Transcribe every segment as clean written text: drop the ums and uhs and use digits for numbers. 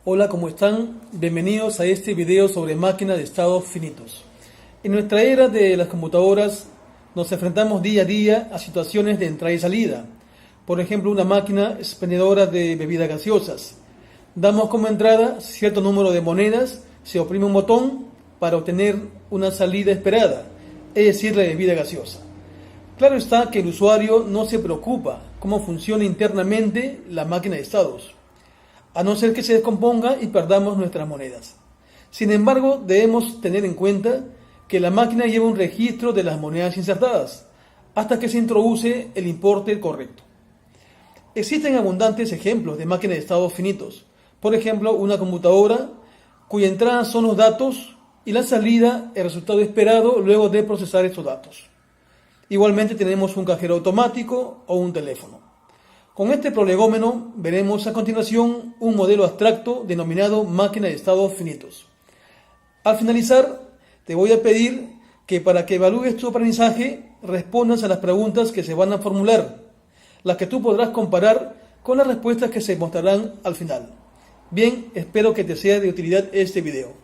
Hola, ¿cómo están? Bienvenidos a este video sobre máquinas de estados finitos. En nuestra era de las computadoras nos enfrentamos día a día a situaciones de entrada y salida. Por ejemplo, una máquina expendedora de bebidas gaseosas. Damos como entrada cierto número de monedas, se oprime un botón para obtener una salida esperada, es decir, la bebida gaseosa. Claro está que el usuario no se preocupa cómo funciona internamente la máquina de estados, a no ser que se descomponga y perdamos nuestras monedas. Sin embargo, debemos tener en cuenta que la máquina lleva un registro de las monedas insertadas, hasta que se introduce el importe correcto. Existen abundantes ejemplos de máquinas de estados finitos. Por ejemplo, una computadora cuya entrada son los datos y la salida el resultado esperado luego de procesar estos datos. Igualmente tenemos un cajero automático o un teléfono. Con este prolegómeno veremos a continuación un modelo abstracto denominado máquina de estados finitos. Al finalizar, te voy a pedir que para que evalúes tu aprendizaje respondas a las preguntas que se van a formular, las que tú podrás comparar con las respuestas que se mostrarán al final. Bien, espero que te sea de utilidad este video.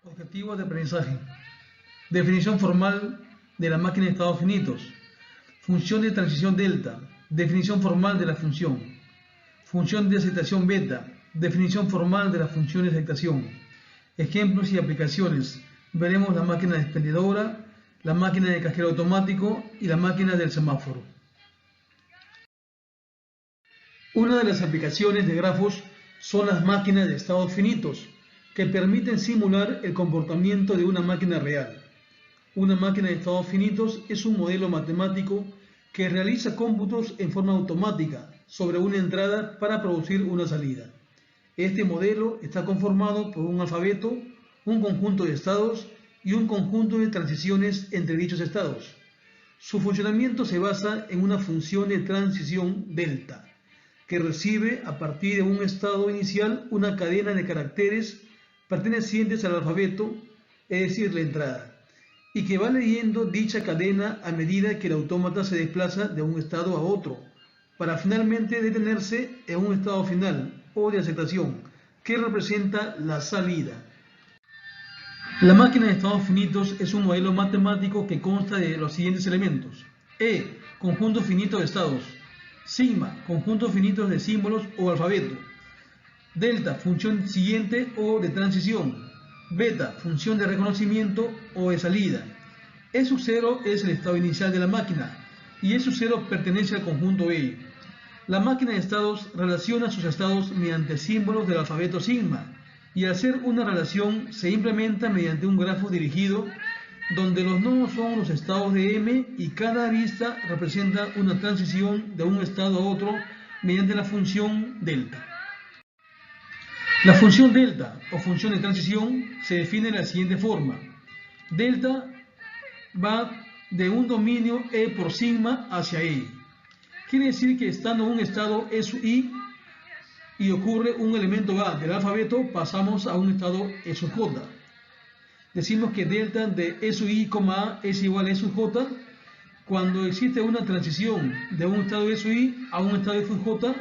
Objetivos de aprendizaje. Definición formal de la máquina de estados finitos. Función de transición delta, definición formal de la función. Función de aceptación beta, definición formal de la función de aceptación. Ejemplos y aplicaciones. Veremos la máquina de expendedora, la máquina de cajero automático y la máquina del semáforo. Una de las aplicaciones de grafos son las máquinas de estados finitos, que permiten simular el comportamiento de una máquina real. Una máquina de estados finitos es un modelo matemático que realiza cómputos en forma automática sobre una entrada para producir una salida. Este modelo está conformado por un alfabeto, un conjunto de estados y un conjunto de transiciones entre dichos estados. Su funcionamiento se basa en una función de transición delta, que recibe a partir de un estado inicial una cadena de caracteres pertenecientes al alfabeto, es decir, la entrada, y que va leyendo dicha cadena a medida que el autómata se desplaza de un estado a otro, para finalmente detenerse en un estado final o de aceptación, que representa la salida. La máquina de estados finitos es un modelo matemático que consta de los siguientes elementos: conjunto finito de estados; sigma, conjuntos finitos de símbolos o alfabeto; delta, función siguiente o de transición; beta, función de reconocimiento o de salida. E sub 0 es el estado inicial de la máquina y E sub 0 pertenece al conjunto E. La máquina de estados relaciona sus estados mediante símbolos del alfabeto sigma, y al hacer una relación se implementa mediante un grafo dirigido donde los nodos son los estados de M y cada arista representa una transición de un estado a otro mediante la función delta. La función delta o función de transición se define de la siguiente forma: delta va de un dominio E por sigma hacia E. Quiere decir que estando en un estado E sub I y ocurre un elemento A del alfabeto, pasamos a un estado E sub J. Decimos que delta de E sub I, A es igual a E sub J cuando existe una transición de un estado E sub I a un estado E sub J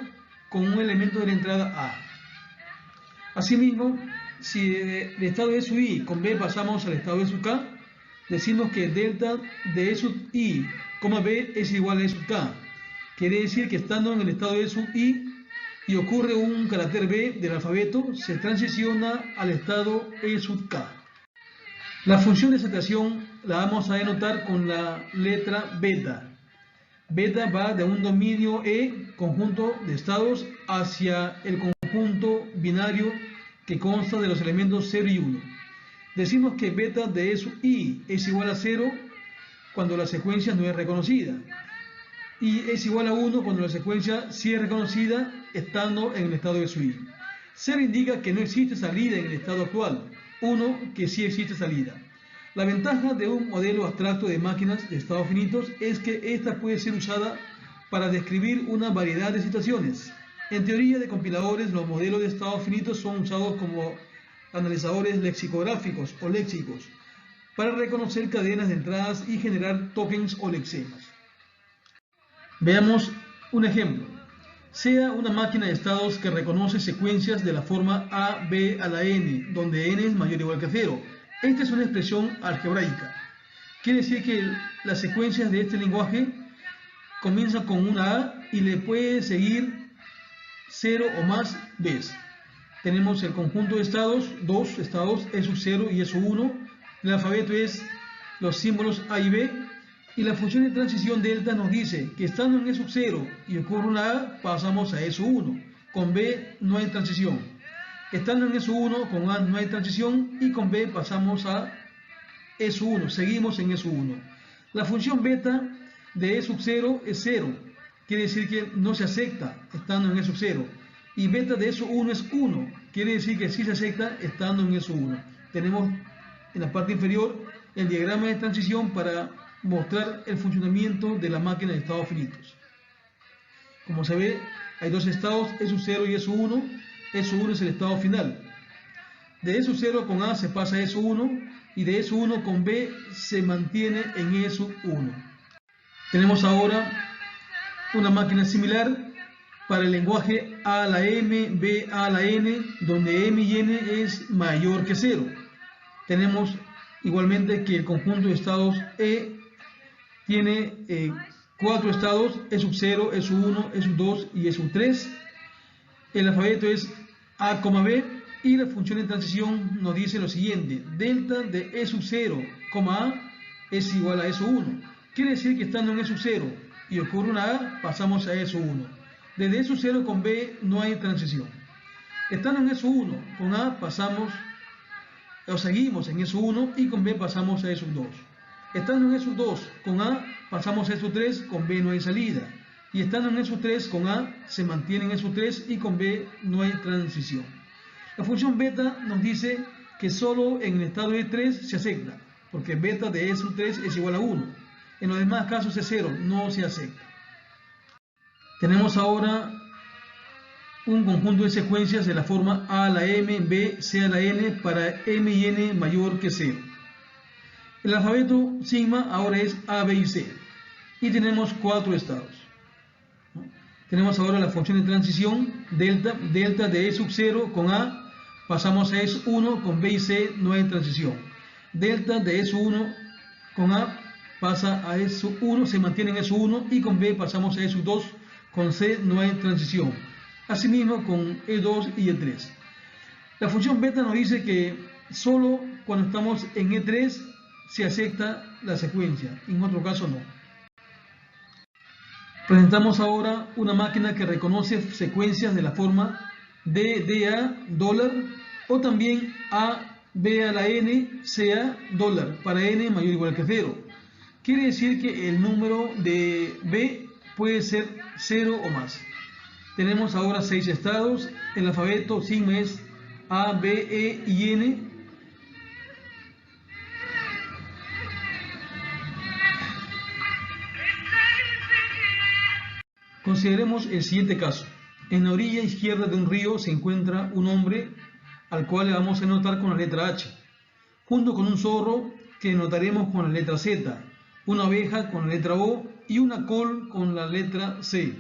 con un elemento de la entrada A. Asimismo, si del estado E sub I con B pasamos al estado E sub K, decimos que delta de E sub I, B es igual a E sub K. Quiere decir que estando en el estado E sub I y ocurre un carácter B del alfabeto, se transiciona al estado E sub K. La función de aceptación la vamos a denotar con la letra beta. Beta va de un dominio E, conjunto de estados, hacia el conjunto binario que consta de los elementos 0 y 1. Decimos que beta de E sub I es igual a 0 cuando la secuencia no es reconocida, y es igual a 1 cuando la secuencia sí es reconocida estando en el estado de sub I. 0 indica que no existe salida en el estado actual, 1 que sí existe salida. La ventaja de un modelo abstracto de máquinas de estados finitos es que ésta puede ser usada para describir una variedad de situaciones. En teoría de compiladores, los modelos de estados finitos son usados como analizadores lexicográficos o léxicos para reconocer cadenas de entradas y generar tokens o lexemas. Veamos un ejemplo. sea una máquina de estados que reconoce secuencias de la forma A, B a la n, donde n es mayor o igual que 0. Esta es una expresión algebraica. Quiere decir que las secuencias de este lenguaje comienzan con una A y le puede seguir 0 o más Bs. Tenemos el conjunto de estados, dos estados, E sub 0 y E sub 1. El alfabeto es los símbolos A y B. Y la función de transición delta nos dice que estando en E sub 0 y ocurre una A, pasamos a E sub 1. Con B no hay transición. Estando en E sub 1, con A no hay transición y con B pasamos a E sub 1. Seguimos en E sub 1. La función beta de E sub 0 es 0. Quiere decir que no se acepta estando en E sub 0. Y beta de E sub 1 es 1. Quiere decir que sí se acepta estando en E sub 1. Tenemos en la parte inferior el diagrama de transición para mostrar el funcionamiento de la máquina de estados finitos. Como se ve, hay dos estados, E sub 0 y E sub 1. E sub 1 es el estado final. De E sub 0 con A se pasa a E sub 1 y de E sub 1 con B se mantiene en E sub 1. Tenemos ahora una máquina similar para el lenguaje A a la M, B a la N, donde M y N es mayor que 0. Tenemos igualmente que el conjunto de estados E tiene 4 estados, E sub 0, E sub 1, E sub 2 y E sub 3. El alfabeto es A, B y la función de transición nos dice lo siguiente: delta de E sub 0, A es igual a E sub 1. Quiere decir que estando en E sub 0 y ocurre una A, pasamos a E sub 1. Desde E sub 0 con B no hay transición. Estando en E sub 1 con A seguimos en E sub 1 y con B pasamos a E sub 2. Estando en E sub 2 con A pasamos a E sub 3, con B no hay salida. Y estando en E sub 3 con A se mantiene en E sub 3 y con B no hay transición. La función beta nos dice que solo en el estado E3 se acepta, porque beta de E sub 3 es igual a 1. En los demás casos es 0, no se acepta. Tenemos ahora un conjunto de secuencias de la forma A a la M, B, C a la N para M y N mayor que 0. El alfabeto sigma ahora es A, B y C. Y tenemos 4 estados. Tenemos ahora la función de transición delta de E sub 0 con A, pasamos a E sub 1, con B y C no hay transición. Delta de E sub 1 con A pasa a E sub 1, se mantiene en E sub 1 y con B pasamos a E sub 2, con C no hay transición. Asimismo con E2 y E3. La función beta nos dice que solo cuando estamos en E3 se acepta la secuencia, en otro caso no. Presentamos ahora una máquina que reconoce secuencias de la forma DA $, o también A, B a la N, CA $, para N mayor o igual que 0. Quiere decir que el número de B puede ser 0 o más. Tenemos ahora 6 estados. El alfabeto sigma es A, B, E y N. Consideremos el siguiente caso. En la orilla izquierda de un río se encuentra un hombre al cual le vamos a anotar con la letra H, junto con un zorro que notaremos con la letra Z, una oveja con la letra O y una col con la letra C.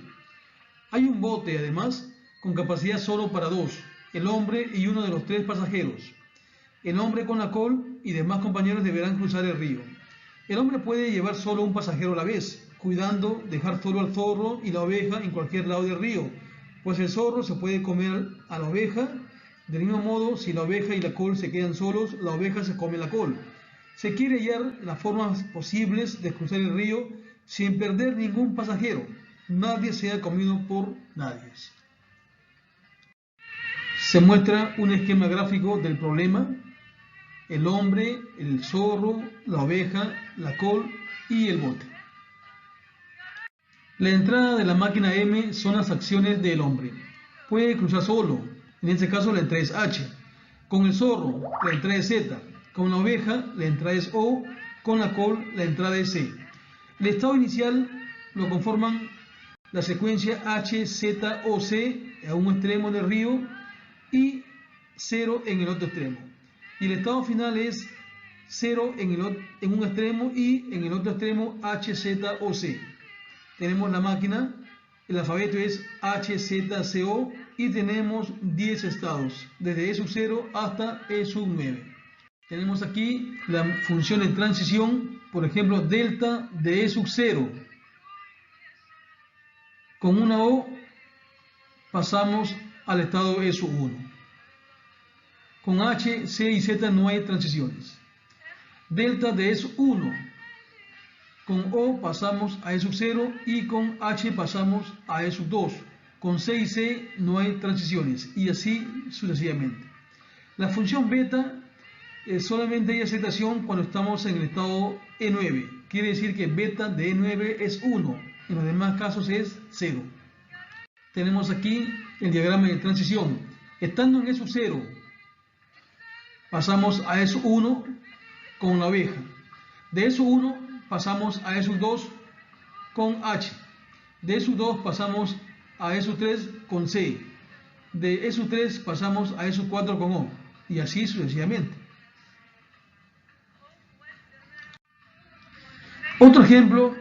Hay un bote, además, con capacidad solo para 2, el hombre y uno de los 3 pasajeros. El hombre con la col y demás compañeros deberán cruzar el río. El hombre puede llevar solo un pasajero a la vez, cuidando dejar solo al zorro y la oveja en cualquier lado del río, pues el zorro se puede comer a la oveja. Del mismo modo, si la oveja y la col se quedan solos, la oveja se come la col. Se quiere hallar las formas posibles de cruzar el río sin perder ningún pasajero. Nadie sea comido por nadie. Se muestra un esquema gráfico del problema: el hombre, el zorro, la oveja, la col y el bote. La entrada de la máquina M son las acciones del hombre. Puede cruzar solo, en este caso la entrada es H. Con el zorro, la entrada es Z. Con la oveja, la entrada es O. Con la col, la entrada es C. El estado inicial lo conforman la secuencia H, Z, O, C a un extremo del río y 0 en el otro extremo. Y el estado final es 0 en un extremo y en el otro extremo H, Z, O, C. Tenemos la máquina el alfabeto es HZCO y tenemos 10 estados, desde E sub 0 hasta E sub 9. Tenemos aquí la función de transición, por ejemplo, delta de E sub 0. Con una O pasamos al estado E sub 1. Con H, C y Z no hay transiciones. Delta de E sub 1. Con O pasamos a E sub 0 y con H pasamos a E sub 2. Con C y C no hay transiciones y así sucesivamente. La función beta solamente hay aceptación cuando estamos en el estado E9. Quiere decir que beta de E9 es 1. En los demás casos es 0. Tenemos aquí el diagrama de transición. Estando en E sub 0, pasamos a E sub 1 con la oveja. De E sub 1 pasamos a E sub 2 con H. De E sub 2 pasamos a E sub 3 con C. De E sub 3 pasamos a E sub 4 con O. Y así sucesivamente. Otro ejemplo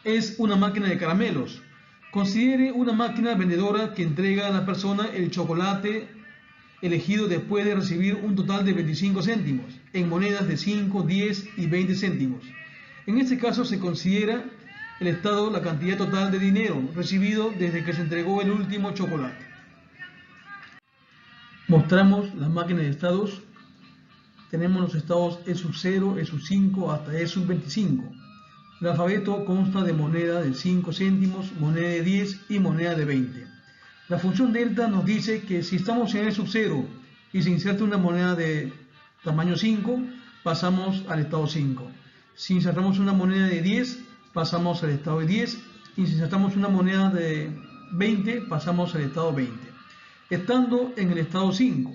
es una máquina de caramelos. Considere una máquina vendedora que entrega a la persona el chocolate elegido después de recibir un total de 25 céntimos en monedas de 5, 10 y 20 céntimos. En este caso se considera el estado la cantidad total de dinero recibido desde que se entregó el último chocolate. Mostramos la máquina de estados. Tenemos los estados E sub 0, E sub 5 hasta E sub 25. El alfabeto consta de moneda de 5 céntimos, moneda de 10 y moneda de 20. La función delta nos dice que si estamos en E sub 0 y se inserta una moneda de tamaño 5, pasamos al estado 5. Si insertamos una moneda de 10, pasamos al estado de 10. Y si insertamos una moneda de 20, pasamos al estado 20. Estando en el estado 5,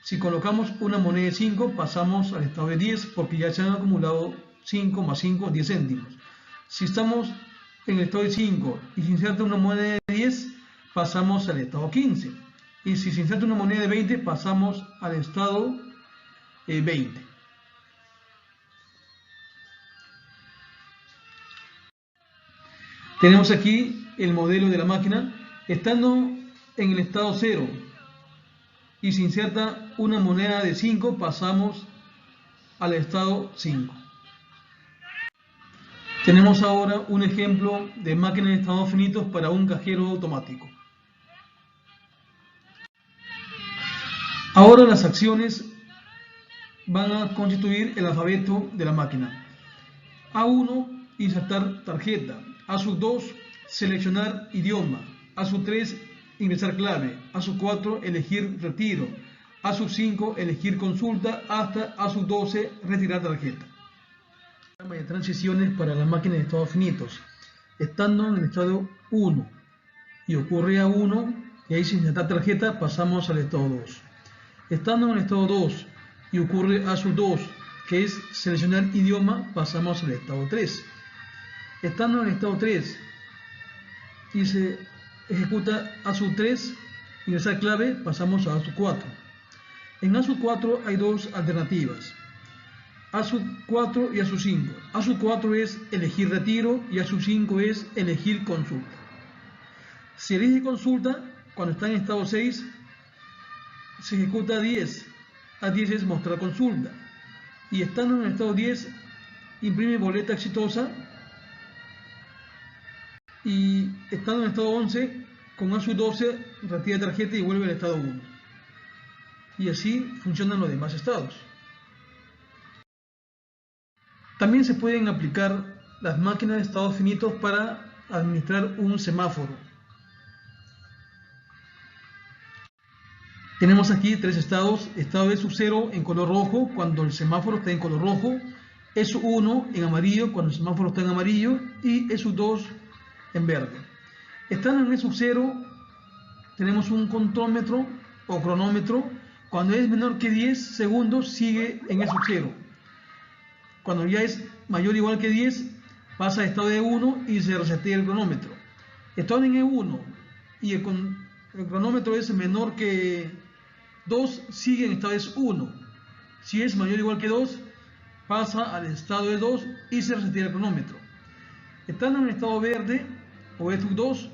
si colocamos una moneda de 5, pasamos al estado de 10 porque ya se han acumulado 5 más 5, 10 céntimos. Si estamos en el estado de 5 y se inserta una moneda de 10, pasamos al estado 15. Y si se inserta una moneda de 20, pasamos al estado 20. Tenemos aquí el modelo de la máquina. Estando en el estado 0 y se inserta una moneda de 5, pasamos al estado 5. Tenemos ahora un ejemplo de máquina de estados finitos para un cajero automático. Ahora las acciones van a constituir el alfabeto de la máquina. A1, insertar tarjeta. A sub 2, seleccionar idioma. A sub 3, ingresar clave. A sub 4, elegir retiro. A sub 5, elegir consulta. Hasta A sub 12, retirar tarjeta. De transiciones para la máquina de estados finitos. Estando en el estado 1 y ocurre A1 y ahí sin insertar tarjeta, pasamos al estado 2. Estando en el estado 2 y ocurre A sub 2, que es seleccionar idioma, pasamos al estado 3. Estando en el estado 3 y se ejecuta A sub 3, ingresar clave, pasamos a A sub 4. En A sub 4 hay dos alternativas. A sub 4 y A sub 5. A sub 4 es elegir retiro y A sub 5 es elegir consulta. Si elige consulta, cuando está en estado 6, se ejecuta a 10. A 10 es mostrar consulta. Y estando en el estado 10, imprime boleta exitosa. Y estando en el estado 11, con A sub 12, retira tarjeta y vuelve al estado 1. Y así funcionan los demás estados. También se pueden aplicar las máquinas de estados finitos para administrar un semáforo. Tenemos aquí tres estados. Estado E sub 0 en color rojo cuando el semáforo está en color rojo. E sub 1 en amarillo cuando el semáforo está en amarillo. Y E sub 2 en verde. Estando en E sub 0 tenemos un contómetro o cronómetro. Cuando es menor que 10 segundos sigue en E sub 0. Cuando ya es mayor o igual que 10, pasa a estado de E1 y se resetea el cronómetro. Estando en E1 y el cronómetro es menor que 2, sigue en estado de 1. Si es mayor o igual que 2, pasa al estado de 2 y se resetea el cronómetro. Estando en estado verde o E sub 2,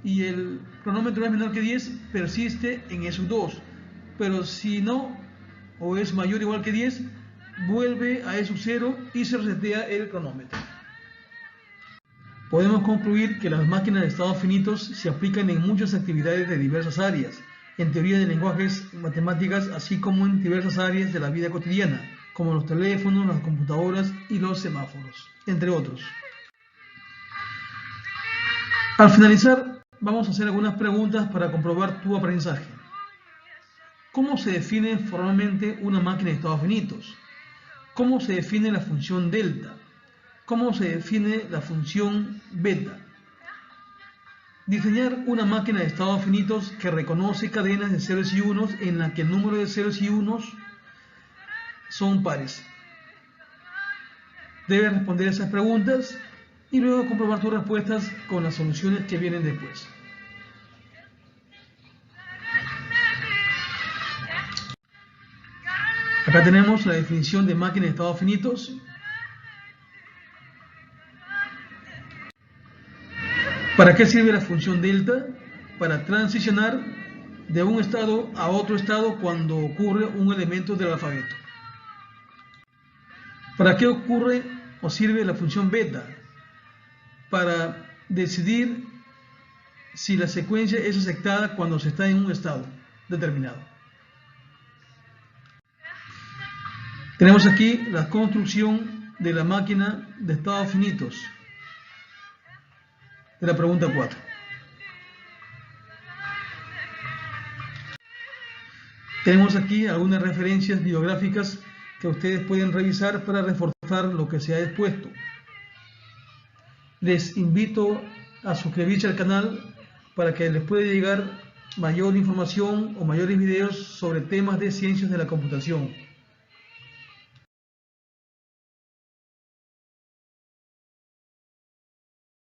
y el cronómetro es menor que 10, persiste en esos 2. Pero si no, o es mayor o igual que 10, vuelve a esos 0 y se resetea el cronómetro. Podemos concluir que las máquinas de estados finitos se aplican en muchas actividades de diversas áreas, en teoría de lenguajes, matemáticas, así como en diversas áreas de la vida cotidiana, como los teléfonos, las computadoras y los semáforos, entre otros. Al finalizar, vamos a hacer algunas preguntas para comprobar tu aprendizaje. ¿Cómo se define formalmente una máquina de estados finitos? ¿Cómo se define la función delta? ¿Cómo se define la función beta? Diseñar una máquina de estados finitos que reconoce cadenas de ceros y unos en la que el número de ceros y unos son pares. Debes responder esas preguntas y luego comprobar tus respuestas con las soluciones que vienen después. Acá tenemos la definición de máquina de estados finitos. ¿Para qué sirve la función delta? Para transicionar de un estado a otro estado cuando ocurre un elemento del alfabeto. ¿Para qué ocurre o sirve la función beta? Para decidir si la secuencia es aceptada cuando se está en un estado determinado. Tenemos aquí la construcción de la máquina de estados finitos de la pregunta 4. Tenemos aquí algunas referencias bibliográficas que ustedes pueden revisar para reforzar lo que se ha expuesto. Les invito a suscribirse al canal para que les pueda llegar mayor información o mayores videos sobre temas de ciencias de la computación.